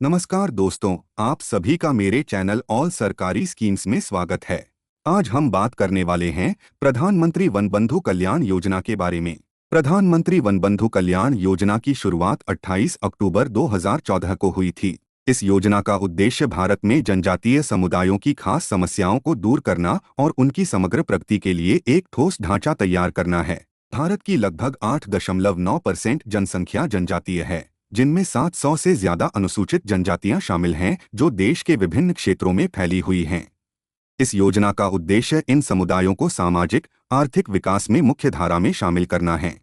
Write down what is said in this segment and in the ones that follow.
नमस्कार दोस्तों, आप सभी का मेरे चैनल ऑल सरकारी स्कीम्स में स्वागत है। आज हम बात करने वाले हैं प्रधानमंत्री वन बंधु कल्याण योजना के बारे में। प्रधानमंत्री वन बंधु कल्याण योजना की शुरुआत 28 अक्टूबर 2014 को हुई थी। इस योजना का उद्देश्य भारत में जनजातीय समुदायों की खास समस्याओं को दूर करना और उनकी समग्र प्रगति के लिए एक ठोस ढांचा तैयार करना है। भारत की लगभग 8.9% जनसंख्या जनजातीय है, जिनमें 700 से ज्यादा अनुसूचित जनजातियां शामिल हैं, जो देश के विभिन्न क्षेत्रों में फैली हुई हैं। इस योजना का उद्देश्य इन समुदायों को सामाजिक आर्थिक विकास में मुख्य धारा में शामिल करना है।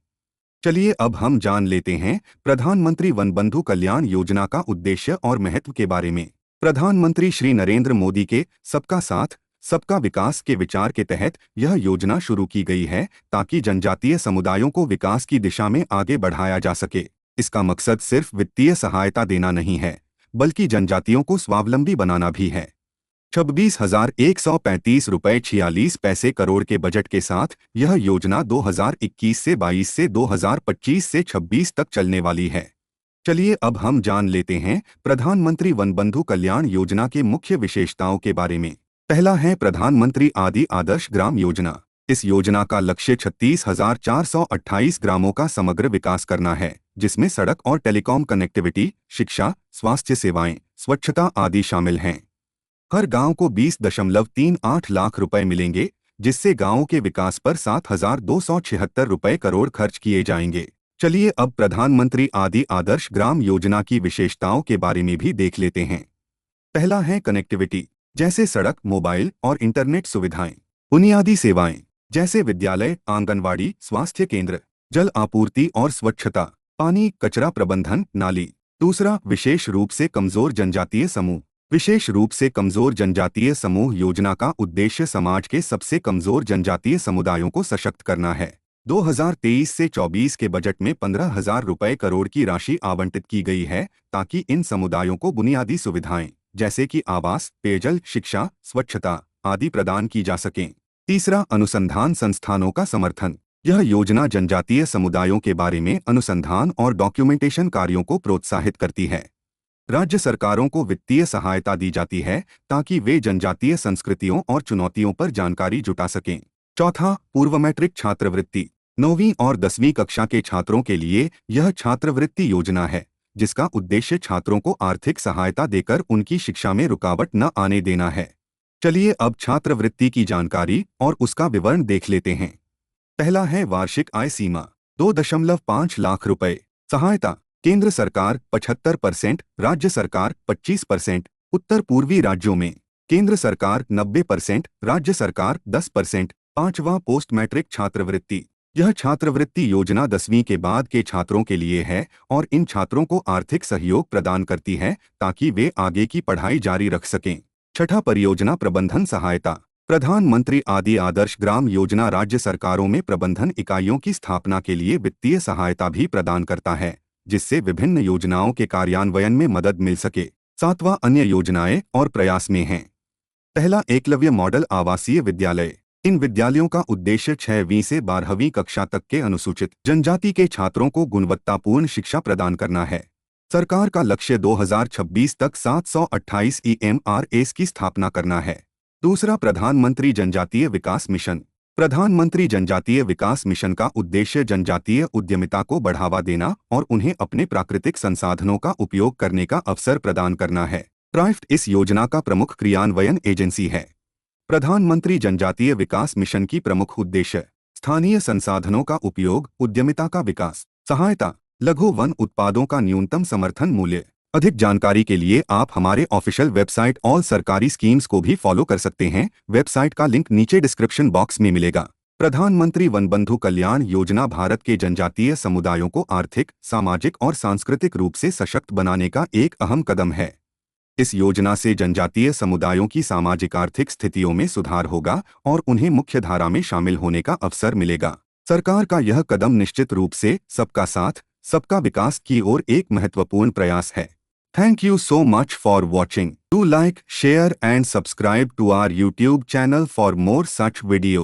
चलिए अब हम जान लेते हैं प्रधानमंत्री वन बंधु कल्याण योजना का उद्देश्य और महत्व के बारे में। प्रधानमंत्री श्री नरेंद्र मोदी के सबका साथ सबका विकास के विचार के तहत यह योजना शुरू की गई है, ताकि जनजातीय समुदायों को विकास की दिशा में आगे बढ़ाया जा सके। इसका मकसद सिर्फ वित्तीय सहायता देना नहीं है, बल्कि जनजातियों को स्वावलंबी बनाना भी है। 26,135 रुपये 46 पैसे करोड़ के बजट के साथ यह योजना 2021 से 22 से 2025 से 26 तक चलने वाली है। चलिए अब हम जान लेते हैं प्रधानमंत्री वन बंधु कल्याण योजना के मुख्य विशेषताओं के बारे में। पहला है प्रधानमंत्री आदि आदर्श ग्राम योजना। इस योजना का लक्ष्य 36,428 ग्रामों का समग्र विकास करना है, जिसमें सड़क और टेलीकॉम कनेक्टिविटी, शिक्षा, स्वास्थ्य सेवाएं, स्वच्छता आदि शामिल हैं। हर गांव को 20.38 लाख रुपए मिलेंगे, जिससे गांवों के विकास पर 7,276 रुपए करोड़ खर्च किए जाएंगे। चलिए अब प्रधानमंत्री आदि आदर्श ग्राम योजना की विशेषताओं के बारे में भी देख लेते हैं। पहला है कनेक्टिविटी, जैसे सड़क, मोबाइल और इंटरनेट सुविधाएं। बुनियादी सेवाएं, जैसे विद्यालय, आंगनवाड़ी, स्वास्थ्य केंद्र, जल आपूर्ति और स्वच्छता, पानी, कचरा प्रबंधन, नाली। दूसरा, विशेष रूप से कमजोर जनजातीय समूह। विशेष रूप से कमजोर जनजातीय समूह योजना का उद्देश्य समाज के सबसे कमजोर जनजातीय समुदायों को सशक्त करना है। 2023 से 24 के बजट में 15,000 रुपए करोड़ की राशि आवंटित की गई है, ताकि इन समुदायों को बुनियादी सुविधाएं जैसे कि आवास, पेयजल, शिक्षा, स्वच्छता आदि प्रदान की जा सकें। तीसरा, अनुसंधान संस्थानों का समर्थन। यह योजना जनजातीय समुदायों के बारे में अनुसंधान और डॉक्यूमेंटेशन कार्यों को प्रोत्साहित करती है। राज्य सरकारों को वित्तीय सहायता दी जाती है, ताकि वे जनजातीय संस्कृतियों और चुनौतियों पर जानकारी जुटा सकें। चौथा, पूर्व मैट्रिक छात्रवृत्ति। 9वीं और 10वीं कक्षा के छात्रों के लिए यह छात्रवृत्ति योजना है, जिसका उद्देश्य छात्रों को आर्थिक सहायता देकर उनकी शिक्षा में रुकावट न आने देना है। चलिए अब छात्रवृत्ति की जानकारी और उसका विवरण देख लेते हैं। पहला है वार्षिक आय सीमा, 2.5 लाख रुपए। सहायता, केंद्र सरकार 75%, राज्य सरकार 25%। उत्तर पूर्वी राज्यों में केंद्र सरकार 90%, राज्य सरकार 10%। पांचवा, पोस्ट मैट्रिक छात्रवृत्ति। यह छात्रवृत्ति योजना 10वीं के बाद के छात्रों के लिए है और इन छात्रों को आर्थिक सहयोग प्रदान करती है, ताकि वे आगे की पढ़ाई जारी रख सकें। छठा, परियोजना प्रबंधन सहायता। प्रधानमंत्री आदि आदर्श ग्राम योजना राज्य सरकारों में प्रबंधन इकाइयों की स्थापना के लिए वित्तीय सहायता भी प्रदान करता है, जिससे विभिन्न योजनाओं के कार्यान्वयन में मदद मिल सके। सातवां, अन्य योजनाएं और प्रयास में हैं। पहला, एकलव्य मॉडल आवासीय विद्यालय। इन विद्यालयों का उद्देश्य 6वीं से 12वीं कक्षा तक के अनुसूचित जनजाति के छात्रों को गुणवत्तापूर्ण शिक्षा प्रदान करना है। सरकार का लक्ष्य 2026 तक 728 EMRAs की स्थापना करना है। दूसरा, प्रधानमंत्री जनजातीय विकास मिशन। प्रधानमंत्री जनजातीय विकास मिशन का उद्देश्य जनजातीय उद्यमिता को बढ़ावा देना और उन्हें अपने प्राकृतिक संसाधनों का उपयोग करने का अवसर प्रदान करना है। ट्राइफ्ट इस योजना का प्रमुख क्रियान्वयन एजेंसी है। प्रधानमंत्री जनजातीय विकास मिशन की प्रमुख उद्देश्य स्थानीय संसाधनों का उपयोग, उद्यमिता का विकास, सहायता, लघु वन उत्पादों का न्यूनतम समर्थन मूल्य। अधिक जानकारी के लिए आप हमारे ऑफिशियल वेबसाइट ऑल सरकारी स्कीम्स को भी फॉलो कर सकते हैं। वेबसाइट का लिंक नीचे डिस्क्रिप्शन बॉक्स में मिलेगा। प्रधानमंत्री वन बंधु कल्याण योजना भारत के जनजातीय समुदायों को आर्थिक, सामाजिक और सांस्कृतिक रूप से सशक्त बनाने का एक अहम कदम है। इस योजना से जनजातीय समुदायों की सामाजिक आर्थिक स्थितियों में सुधार होगा और उन्हें मुख्य धारा में शामिल होने का अवसर मिलेगा। सरकार का यह कदम निश्चित रूप से सबका साथ सबका विकास की ओर एक महत्वपूर्ण प्रयास है। Thank you so much for watching. Do like, share and subscribe to our YouTube channel for more such videos.